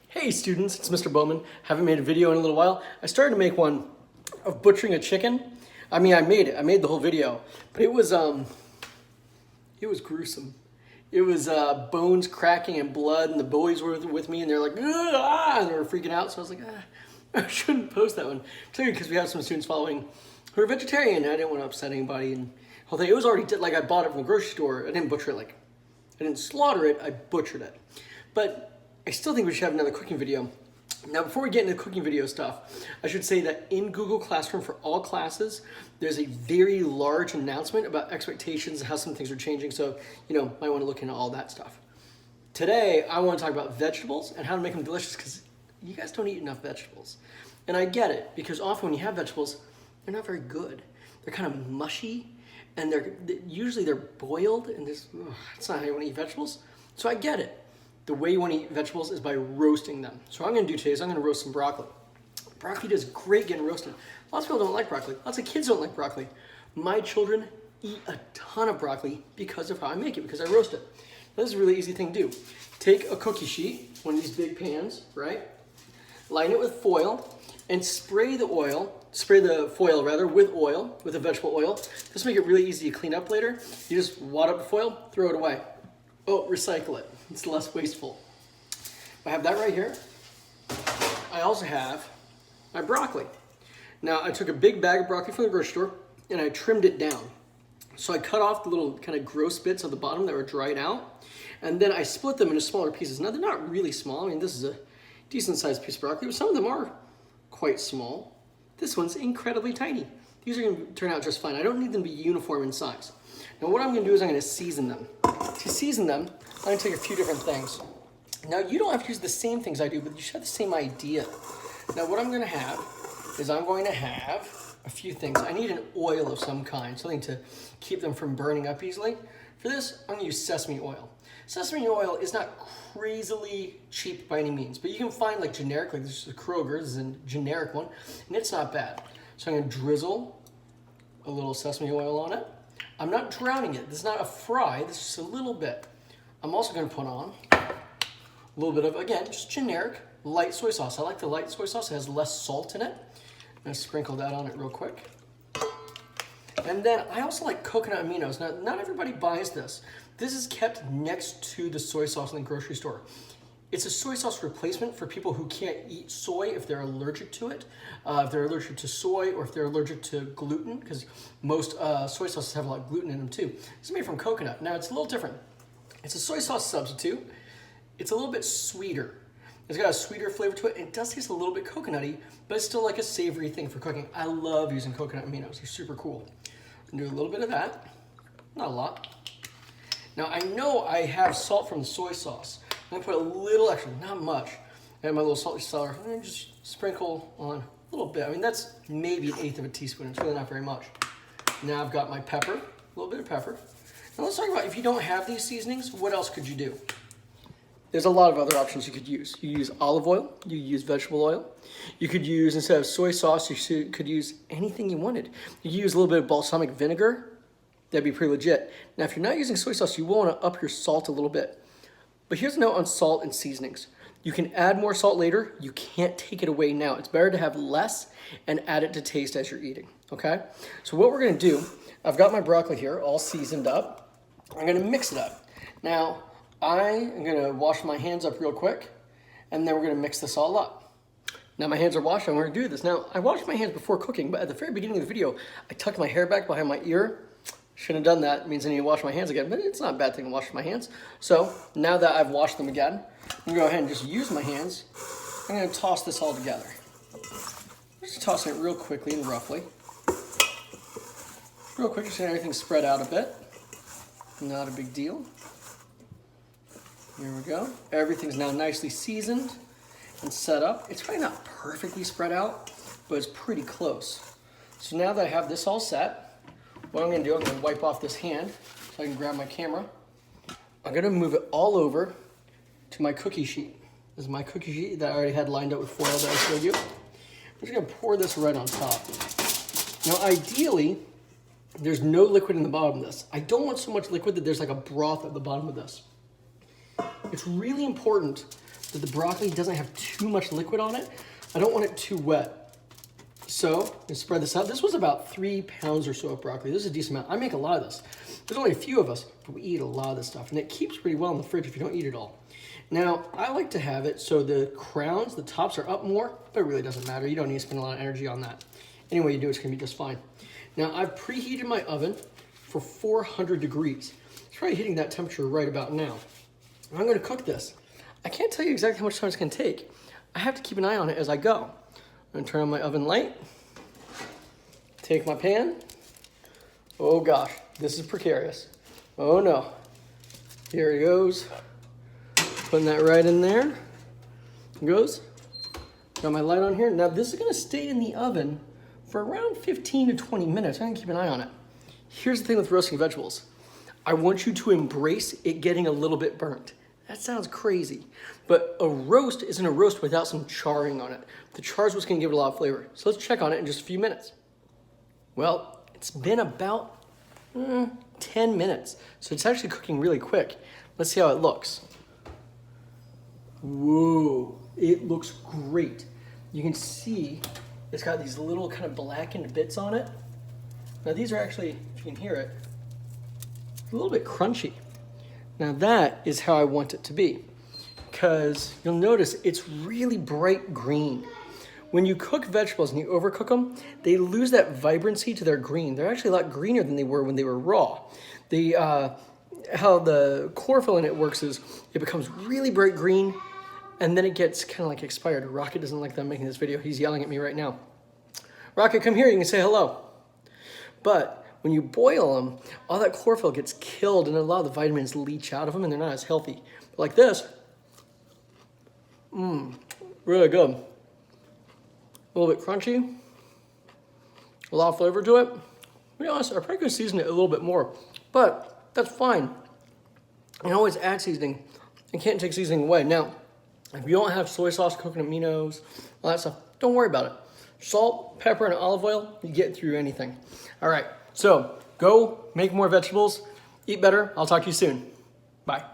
Hey students, it's Mr. Bowman. Haven't made a video in a little while. I started to make one of butchering a chicken. I made it. I made the whole video, but it was gruesome. It was bones cracking and blood, and the boys were with me, and they're like, ah, and they were freaking out. So I was like, I shouldn't post that one, particularly because we have some students following who are vegetarian. And I didn't want to upset anybody, and the whole thing. It was already like I bought it from the grocery store. I didn't butcher it I didn't slaughter it. I butchered it, but I still think we should have another cooking video. Now, before we get into cooking video stuff, I should say that in Google Classroom for all classes, there's a very large announcement about expectations and how some things are changing. So, might want to look into all that stuff. Today, I want to talk about vegetables and how to make them delicious because you guys don't eat enough vegetables. And I get it because often when you have vegetables, they're not very good. They're kind of mushy and usually they're boiled and that's not how you want to eat vegetables. So I get it. The way you want to eat vegetables is by roasting them. So what I'm going to do today is I'm going to roast some broccoli. Broccoli does great getting roasted. Lots of people don't like broccoli. Lots of kids don't like broccoli. My children eat a ton of broccoli because of how I make it, because I roast it. Now, this is a really easy thing to do. Take a cookie sheet, one of these big pans, right? Line it with foil and spray the foil with oil, with a vegetable oil. This will make it really easy to clean up later. You just wad up the foil, throw it away. Oh, recycle it. It's less wasteful. I have that right here. I also have my broccoli. Now, I took a big bag of broccoli from the grocery store and I trimmed it down. So I cut off the little kind of gross bits at the bottom that were dried out, and then I split them into smaller pieces. Now, they're not really small. I mean, this is a decent sized piece of broccoli, but some of them are quite small. This one's incredibly tiny. These are going to turn out just fine. I don't need them to be uniform in size. Now, what I'm going to do is I'm going to season them. To season them, I'm going to take a few different things. Now, you don't have to use the same things I do, but you should have the same idea. Now, what I'm going to have is I'm going to have a few things. I need an oil of some kind, something to keep them from burning up easily. For this, I'm going to use sesame oil. Sesame oil is not crazily cheap by any means, but you can find generic, this is a Kroger, this is a generic one, and it's not bad. So I'm going to drizzle a little sesame oil on it. I'm not drowning it. This is not a fry. This is just a little bit. I'm also going to put on a little bit of, again, just generic light soy sauce. I like the light soy sauce. It has less salt in it. I'm going to sprinkle that on it real quick. And then I also like coconut aminos. Now, not everybody buys this. This is kept next to the soy sauce in the grocery store. It's a soy sauce replacement for people who can't eat soy if they're allergic to it, if they're allergic to soy, or if they're allergic to gluten, because most soy sauces have a lot of gluten in them too. This is made from coconut. Now, it's a little different. It's a soy sauce substitute. It's a little bit sweeter. It's got a sweeter flavor to it, and it does taste a little bit coconutty, but it's still like a savory thing for cooking. I love using coconut aminos. They're super cool. I'm gonna do a little bit of that, not a lot. Now, I know I have salt from the soy sauce. I'm gonna put a little extra, not much. I have my little salty cellar. I'm gonna just sprinkle on a little bit. I mean, that's maybe 1/8 of a teaspoon. It's really not very much. Now I've got my pepper, a little bit of pepper. Now let's talk about, if you don't have these seasonings, what else could you do? There's a lot of other options you could use. You use olive oil, you use vegetable oil. You could use, instead of soy sauce, you could use anything you wanted. You could use a little bit of balsamic vinegar. That'd be pretty legit. Now, if you're not using soy sauce, you will want to up your salt a little bit. But here's a note on salt and seasonings. You can add more salt later. You can't take it away now. It's better to have less and add it to taste as you're eating, okay? So what we're gonna do, I've got my broccoli here all seasoned up. I'm gonna mix it up. Now, I am gonna wash my hands up real quick, and then we're gonna mix this all up. Now my hands are washed, I'm gonna do this. Now, I washed my hands before cooking, but at the very beginning of the video, I tucked my hair back behind my ear. Shouldn't have done that. It means I need to wash my hands again, but it's not a bad thing to wash my hands. So now that I've washed them again, I'm gonna go ahead and just use my hands. I'm gonna toss this all together. Just tossing it real quickly and roughly. Real quick, just get everything spread out a bit. Not a big deal. Here we go. Everything's now nicely seasoned and set up. It's probably not perfectly spread out, but it's pretty close. So now that I have this all set, what I'm gonna do, I'm gonna wipe off this hand so I can grab my camera. I'm gonna move it all over to my cookie sheet. This is my cookie sheet that I already had lined up with foil that I showed you. I'm just gonna pour this right on top. Now, ideally, there's no liquid in the bottom of this. I don't want so much liquid that there's like a broth at the bottom of this. It's really important that the broccoli doesn't have too much liquid on it. I don't want it too wet. So, I'm spread this out. This was about 3 pounds or so of broccoli. This is a decent amount. I make a lot of this. There's only a few of us, but we eat a lot of this stuff. And it keeps pretty well in the fridge if you don't eat it all. Now, I like to have it so the crowns, the tops are up more, but it really doesn't matter. You don't need to spend a lot of energy on that. Any way you do it's gonna be just fine. Now, I've preheated my oven for 400 degrees. It's probably hitting that temperature right about now. I'm gonna cook this. I can't tell you exactly how much time it's gonna take. I have to keep an eye on it as I go. I'm gonna turn on my oven light, take my pan. Oh gosh, this is precarious. Oh no. Here it goes. Putting that right in there. It goes. Got my light on here. Now this is gonna stay in the oven for around 15 to 20 minutes. I'm gonna keep an eye on it. Here's the thing with roasting vegetables. I want you to embrace it getting a little bit burnt. That sounds crazy, but a roast isn't a roast without some charring on it. The char is what's gonna give it a lot of flavor. So let's check on it in just a few minutes. Well, it's been about 10 minutes, so it's actually cooking really quick. Let's see how it looks. Whoa, it looks great. You can see it's got these little kind of blackened bits on it. Now these are actually, if you can hear it, a little bit crunchy. Now that is how I want it to be, because you'll notice it's really bright green. When you cook vegetables and you overcook them, they lose that vibrancy to their green. They're actually a lot greener than they were when they were raw. How the chlorophyll in it works is it becomes really bright green, and then it gets kind of like expired. Rocket doesn't like that I'm making this video. He's yelling at me right now. Rocket, come here, you can say hello. But when you boil them, all that chlorophyll gets killed and a lot of the vitamins leach out of them and they're not as healthy. But like this, really good. A little bit crunchy, a lot of flavor to it. To be honest, I probably could season it a little bit more, but that's fine. You can always add seasoning and can't take seasoning away. Now, if you don't have soy sauce, coconut aminos, all that stuff, don't worry about it. Salt, pepper, and olive oil, you get through anything. All right, so go make more vegetables, eat better. I'll talk to you soon. Bye.